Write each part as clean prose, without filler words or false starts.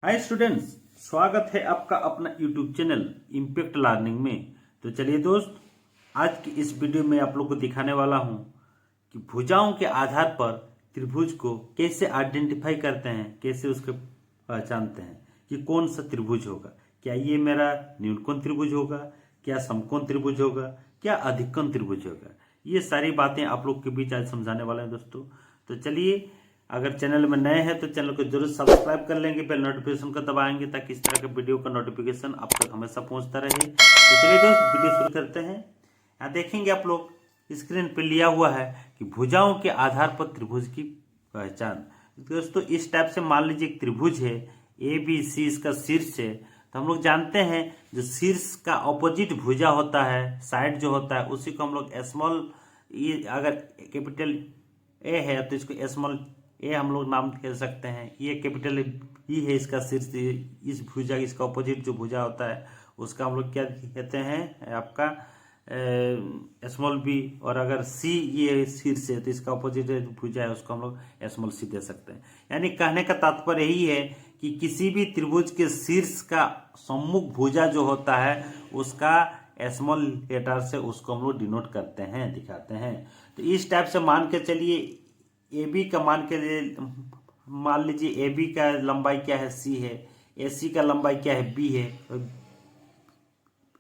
Hi students, स्वागत है आपका अपना यूट्यूब चैनल इम्पैक्ट लर्निंग में। तो चलिए दोस्त, आज की इस वीडियो में आप लोग को दिखाने वाला हूं कि भुजाओं के आधार पर त्रिभुज को कैसे आइडेंटिफाई करते हैं, कैसे उसके पहचानते हैं कि कौन सा त्रिभुज होगा। क्या ये मेरा न्यूनकोण त्रिभुज होगा, क्या समकोण त्रिभुज होगा, क्या अधिककोण त्रिभुज होगा। ये सारी बातें आप लोग के बीच आज समझाने वाले हैं दोस्तों। तो चलिए, अगर चैनल में नए हैं तो चैनल को जरूर सब्सक्राइब कर लेंगे, बेल नोटिफिकेशन को दबाएंगे ताकि इस तरह के वीडियो का नोटिफिकेशन आप तक हमेशा पहुंचता रहे। तो चलिए दोस्त, वीडियो शुरू करते हैं। यहाँ देखेंगे आप लोग स्क्रीन पर लिया हुआ है कि भुजाओं के आधार पर त्रिभुज की पहचान। दोस्तों, इस टाइप से मान लीजिए एक त्रिभुज है ए बी सी, इसका शीर्ष है। तो हम लोग जानते हैं जो शीर्ष का ऑपोजिट भुजा होता है, साइड जो होता है, उसी को हम लोग स्मॉल, ये अगर कैपिटल ए है तो इसको स्मॉल ए हम लोग नाम कह सकते हैं। ये कैपिटल ई है इसका शीर्ष, इस भुजा, इसका ऑपोजिट जो भुजा होता है उसका हम लोग क्या कहते हैं, आपका स्मॉल बी। और अगर सी ये शीर्ष है तो इसका ऑपोजिट भुजा है उसको हम लोग स्मॉल सी दे सकते हैं। यानी कहने का तात्पर्य यही है कि किसी भी त्रिभुज के शीर्ष का सम्मुख भुजा जो होता है उसका स्मॉल लेटर से उसको हम लोग डिनोट करते हैं, दिखाते हैं। तो इस टाइप से मान के चलिए, ए बी का मान लीजिए ए बी का लंबाई क्या है, सी है। ए सी का लंबाई क्या है, बी है।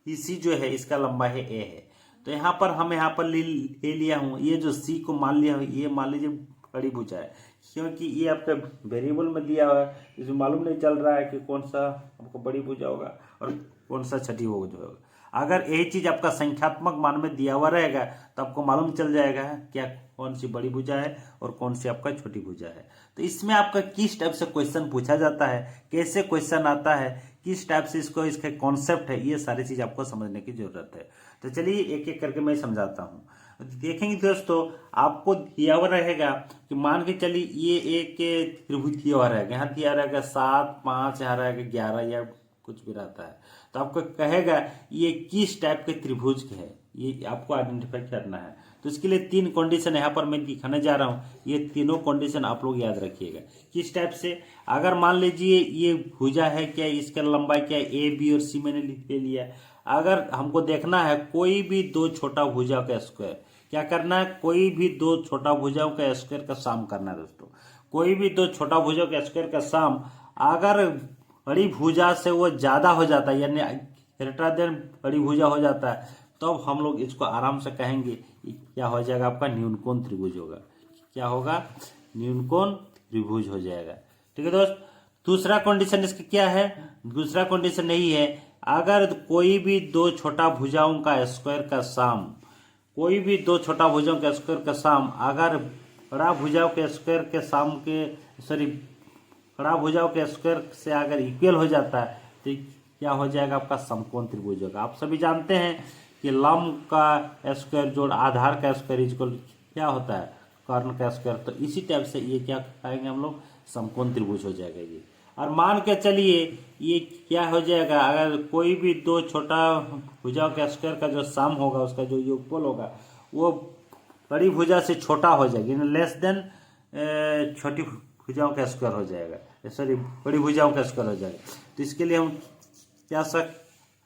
बी सी जो है इसका लंबाई है, ए है। तो यहाँ पर हम ले लिया हूँ, ये जो सी को मान लिया हूँ, ये मान लीजिए बड़ी भुजा है, क्योंकि ये आपका वेरिएबल में दिया हुआ है। इसमें मालूम नहीं चल रहा है कि कौन सा आपको बड़ी भुजा होगा और कौन सा छोटी भुजा होगा। अगर यही चीज आपका संख्यात्मक मान में दिया हुआ रहेगा तो आपको मालूम चल जाएगा क्या कौन सी बड़ी भुजा है और कौन सी आपका छोटी भुजा है। तो इसमें आपका किस टाइप से क्वेश्चन पूछा जाता है, कैसे क्वेश्चन आता है, किस टाइप से इसको, इसका कॉन्सेप्ट है, ये सारी चीज आपको समझने की जरूरत है। तो चलिए एक एक करके मैं समझाता हूँ। देखेंगे दोस्तों, आपको दिया हुआ रहेगा कि मान के चलिए ये एक त्रिभुज दिया हुआ रहेगा, यहाँ दिया रहेगा 7, 5, यहाँ रहेगा 11 या कुछ भी रहता है। तो आपको कहेगा ये किस टाइप के त्रिभुज के है, ये आपको आइडेंटिफाई करना है। तो इसके लिए 3 कंडीशन यहाँ पर मैं दिखाने जा रहा हूँ। ये तीनों कंडीशन आप लोग याद रखिएगा। किस टाइप से, अगर मान लीजिए ये भुजा है, क्या इसका लंबाई क्या है, ए बी और सी मैंने ले लिया। अगर हमको देखना है कोई भी दो छोटा भुजा का स्क्वायर, क्या करना है, कोई भी दो छोटा भुजाओं का स्क्वायर का सम करना है दोस्तों। कोई भी दो छोटा भुजाओं का स्क्वायर का सम अगर बड़ी भुजा से वो ज्यादा हो जाता है, यानी ग्रेटर देन बड़ी भुजा हो जाता है, तो हम लोग इसको आराम से कहेंगे क्या हो जाएगा, आपका न्यूनकोण त्रिभुज होगा। क्या होगा, न्यूनकोण त्रिभुज हो जाएगा। ठीक है दोस्त। दूसरा कंडीशन इसका क्या है, दूसरा कंडीशन यही है, अगर कोई भी दो छोटा भुजाओं का स्क्वायर का सम, कोई भी दो छोटा भुजाओं का स्क्वायर का सम अगर बड़ा भुजाओं के स्क्वायर के सम के, सॉरी, बड़ा भुजाओं के स्क्वायर से अगर इक्वल हो जाता है तो क्या हो जाएगा, आपका समकोण त्रिभुज होगा। आप सभी जानते हैं कि लंब का स्क्वायर जोड़ आधार का स्क्वायर इक्वल क्या होता है, कर्ण का स्क्वायर। तो इसी टाइप से ये क्या कहेंगे हम लोग, समकोण त्रिभुज हो जाएगा ये। और मान के चलिए ये क्या हो जाएगा, अगर कोई भी दो छोटा भुजाओं के स्क्वायर का जो सम होगा, उसका जो योगफल होगा, वो बड़ी भुजा से छोटा हो जाएगा, लेस देन छोटी भुजाओं का स्क्वायर हो जाएगा, सॉरी, बड़ी भुजाओं का स्क्वायर हो जाएगा। तो इसके लिए हम क्या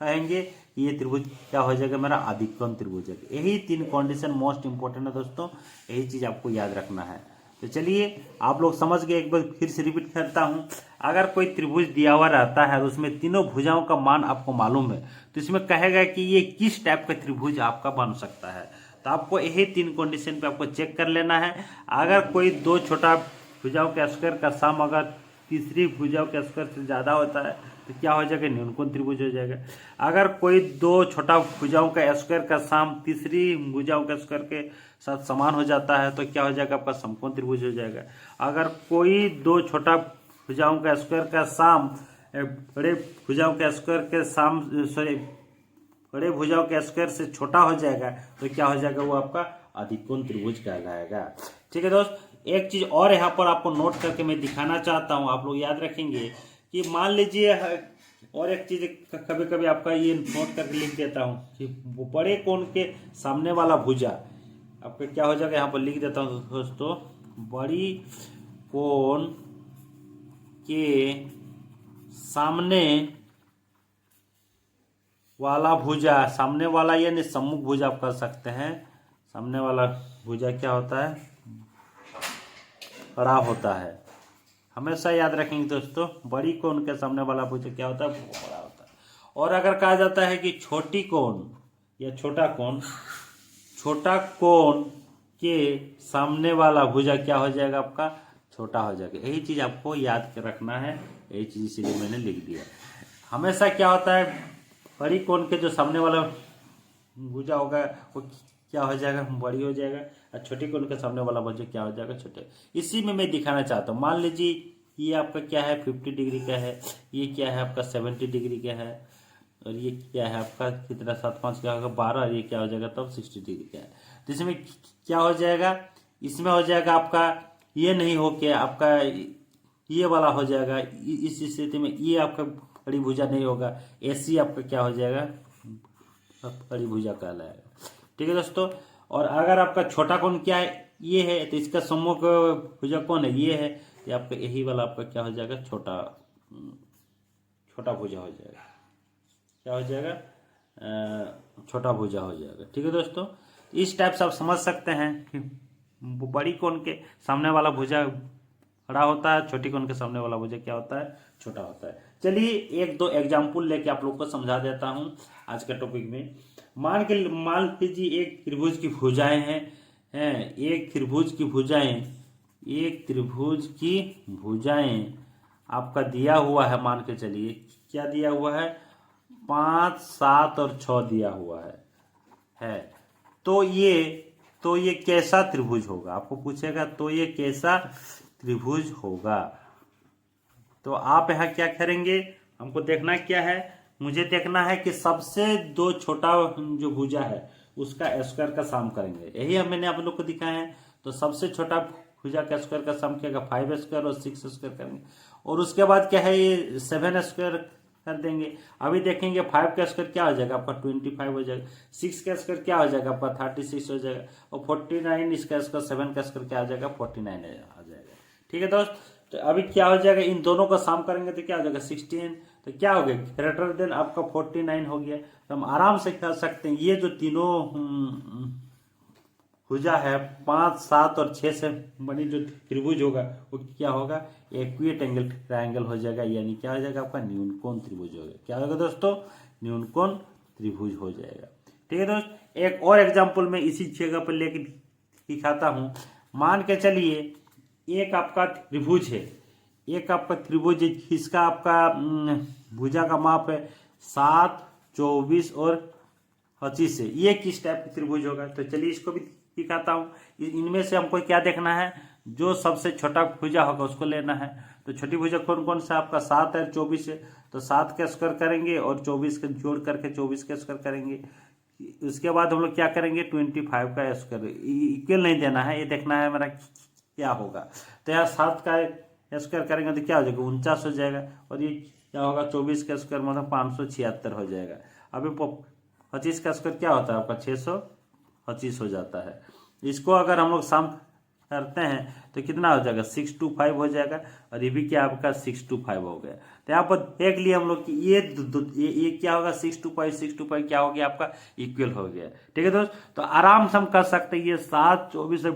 कहेंगे, ये त्रिभुज क्या हो जाएगा, मेरा अधिककोण त्रिभुज है। यही 3 कंडीशन मोस्ट इंपोर्टेंट है दोस्तों, यही चीज आपको याद रखना है। तो चलिए, आप लोग समझ गए, एक बार फिर से रिपीट करता हूं। अगर कोई त्रिभुज दिया हुआ रहता है और उसमें तीनों भुजाओं का मान आपको मालूम है, तो इसमें कहेगा कि ये किस टाइप का त्रिभुज आपका बन सकता है। तो आपको यही 3 कंडीशन पे आपको चेक कर लेना है। अगर कोई दो छोटा भुजाओं के स्क्वायर का सम अगर तीसरी भुजाओं के स्क्वायर से ज्यादा होता है तो क्या हो जाएगा, न्यूनकोण त्रिभुज हो जाएगा। अगर कोई दो छोटा भुजाओं का स्क्वायर का सम तीसरी भुजाओं के स्क्वायर के साथ समान हो जाता है तो क्या हो जाएगा, आपका समकोण त्रिभुज हो जाएगा। अगर कोई दो छोटा भुजाओं का स्क्वायर का सम बड़े भुजाओं के स्क्वायर के सम, सॉरी, बड़े भुजाओं के स्क्वायर से छोटा हो जाएगा तो क्या हो जाएगा, वो आपका अधिककोण त्रिभुज कहलाएगा। ठीक है दोस्त। एक चीज और यहाँ पर आपको नोट करके मैं दिखाना चाहता हूँ, आप लोग याद रखेंगे कि मान लीजिए, और एक चीज कभी कभी आपका ये नोट करके लिख देता हूँ कि बड़े कोण के सामने वाला भुजा आपका क्या हो जाएगा, यहाँ पर लिख देता हूँ दोस्तों, बड़ी कोण के सामने वाला भुजा, सामने वाला यानी सम्मुख भुजा आप कर सकते हैं। सामने वाला भुजा क्या होता है? बड़ा होता है। हमेशा याद रखेंगे दोस्तों, बड़ी कोण के सामने वाला भुजा क्या होता है? बड़ा होता है। और अगर कहा जाता है कि छोटी कोण या छोटा कोण, छोटा कोण के सामने वाला भुजा क्या हो जाएगा? आपका छोटा हो जाएगा। यही चीज आपको याद रखना है, यही चीज इसीलिए मैंने लिख दिया। हमेशा क्या होता है, बड़ी कोण के जो सामने वाला भुजा होगा वो क्या हो जाएगा? बड़ी हो जाएगा। और छोटी कोण के सामने वाला भुजा क्या हो जाएगा? छोटे। इसी में मैं दिखाना चाहता हूँ। मान लीजिए ये आपका क्या है? 50 डिग्री का है। ये क्या है आपका? 70 डिग्री का है। और ये क्या है आपका? कितना? 7 5 क्या होगा? 12। और ये क्या हो जाएगा तब? 60 डिग्री का है। तो इसमें क्या हो जाएगा? इसमें हो जाएगा आपका ये नहीं हो के आपका ये वाला हो जाएगा। इस स्थिति में ये आपका बड़ी भुजा नहीं होगा। ऐसी आपका क्या हो जाएगा? बड़ी भुजा कहलाएगा। ठीक है दोस्तों। और अगर आपका छोटा कोण क्या है? ये है, तो इसका सम्मुख भुजा कौन है? ये है। ये आपका यही वाला आपका क्या हो जाएगा? छोटा भुजा हो जाएगा। क्या हो जाएगा? छोटा भुजा हो जाएगा। ठीक है दोस्तों। इस टाइप से आप समझ सकते हैं कि बड़ी कोण के सामने वाला भुजा बड़ा होता है, छोटी कोण के सामने वाला भुजा क्या होता है? छोटा होता है। चलिए एक दो एग्जाम्पल लेके आप लोग को समझा देता हूं आज के टॉपिक में। मान लीजिए एक त्रिभुज की भुजाएं हैं, एक त्रिभुज की भुजाएं आपका दिया हुआ है। मान के चलिए क्या दिया हुआ है? 5 7 और 6 दिया हुआ है। तो ये कैसा त्रिभुज होगा? आपको पूछेगा तो ये कैसा त्रिभुज होगा। तो आप यहाँ क्या करेंगे? हमको देखना क्या है? मुझे देखना है कि सबसे दो छोटा जो भुजा है उसका स्क्वायर का सम करेंगे। यही मैंने आप लोग को दिखाया है। तो सबसे छोटा भुजा का स्क्वायर का सम किया 5 स्क्वायर और 6 स्क्वायर करेंगे। और उसके बाद क्या है? ये 7 स्क्वायर कर देंगे। अभी देखेंगे 5 का स्क्वायर क्या हो जाएगा? आपका 25 हो जाएगा। 6 का स्क्वायर क्या हो जाएगा? आपका 36 हो जाएगा। और 49 इसका स्क्वायर 7 का स्क्वायर क्या हो जाएगा? 49 आ जाएगा। ठीक है दोस्त। तो अभी क्या हो जाएगा? इन दोनों का सम करेंगे तो क्या हो जाएगा? 16। तो क्या हो गया? ग्रेटर देन आपका 49 हो गया। तो हम आराम से कह सकते हैं ये जो तीनों भुजा है 5 7 और 6 से बनी जो त्रिभुज होगा वो क्या होगा? इक्विट एंगल ट्रायंगल हो जाएगा। यानी क्या हो जाएगा? आपका न्यूनकोण त्रिभुज होगा। क्या होगा दोस्तों? न्यूनकोण त्रिभुज हो जाएगा। ठीक है दोस्त। एक और एग्जाम्पल में इसी जगह पर लेके दिखाता हूं। मान के चलिए एक आपका त्रिभुज है, एक आपका त्रिभुज है, इसका आपका भुजा का माप है 7 24 और 25 है। ये किस टाइप का त्रिभुज होगा? तो चलिए इसको भी दिखाता हूं। इनमें से हमको क्या देखना है? जो सबसे छोटा भुजा होगा उसको लेना है। तो छोटी भुजा कौन कौन सा? आपका 7 है, 24 है। तो 7 का स्क्वायर करेंगे और 24 का जोड़ करके 24 का स्क्वायर करेंगे। उसके बाद हम लोग क्या करेंगे? 25 का स्क्वायर। इक्वल नहीं देना है, ये देखना है हमारा क्या होगा। तो यहाँ 7 का स्क्वायर करेंगे तो क्या हो जाएगा? 49 हो जाएगा। और ये क्या होगा? 24 का स्क्वायर मतलब 576 हो जाएगा। अभी 25 का स्क्वायर क्या होता है? आपका 625 हो जाता है। इसको अगर हम लोग सम करते हैं तो कितना हो जाएगा? 625 हो जाएगा। और ये भी क्या आपका 625 हो गया। तो यहाँ पर देख लिया हम लोग कि ये क्या होगा? 625 क्या हो गया? आपका इक्वल हो गया। ठीक है दोस्त। तो आराम से हम कर सकते हैं ये 7 24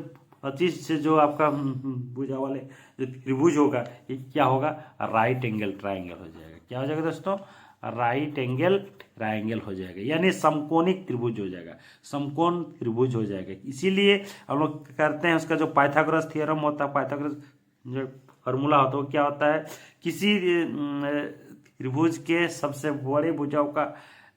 25 से जो आपका भुजा वाले जो त्रिभुज होगा ये क्या होगा? राइट एंगल ट्रायंगल हो जाएगा। क्या हो जाएगा दोस्तों? राइट एंगल ट्रायंगल हो जाएगा। यानी समकोणिक त्रिभुज हो जाएगा, समकोण त्रिभुज हो जाएगा। इसीलिए हम लोग करते हैं उसका जो पाइथागोरस थ्योरम होता है, पाइथागोरस जो फॉर्मूला होता है वो क्या होता है? किसी त्रिभुज के सबसे बड़े भुजाओं का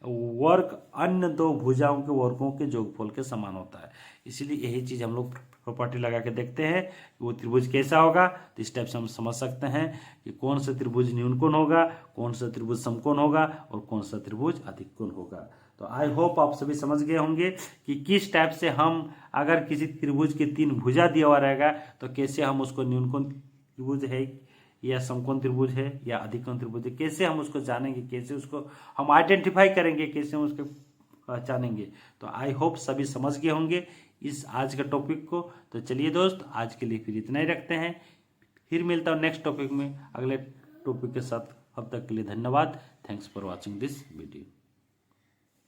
वर्ग अन्य दो भुजाओं के वर्गों के जोगफल के समान होता है। इसीलिए यही चीज हम लोग प्रॉपर्टी लगा के देखते हैं कि वो त्रिभुज कैसा होगा। तो इस टाइप से हम समझ सकते हैं कि कौन सा त्रिभुज न्यूनकोण होगा, कौन सा त्रिभुज समकोण होगा और कौन सा त्रिभुज अधिककोण होगा। तो आई होप आप सभी समझ गए होंगे कि किस टाइप से हम अगर किसी त्रिभुज के 3 भुजा दिया हुआ रहेगा तो कैसे हम उसको न्यूनकोण त्रिभुज है या समकोण त्रिभुज है या अधिककोण त्रिभुज है, कैसे हम उसको जानेंगे, कैसे उसको हम आइडेंटिफाई करेंगे, कैसे हम उसको पहचानेंगे। तो आई होप सभी समझ गए होंगे इस आज के टॉपिक को। तो चलिए दोस्त आज के लिए फिर इतना ही रखते हैं। फिर मिलता हूँ नेक्स्ट टॉपिक में अगले टॉपिक के साथ। अब तक के लिए धन्यवाद। Thanks for watching this video.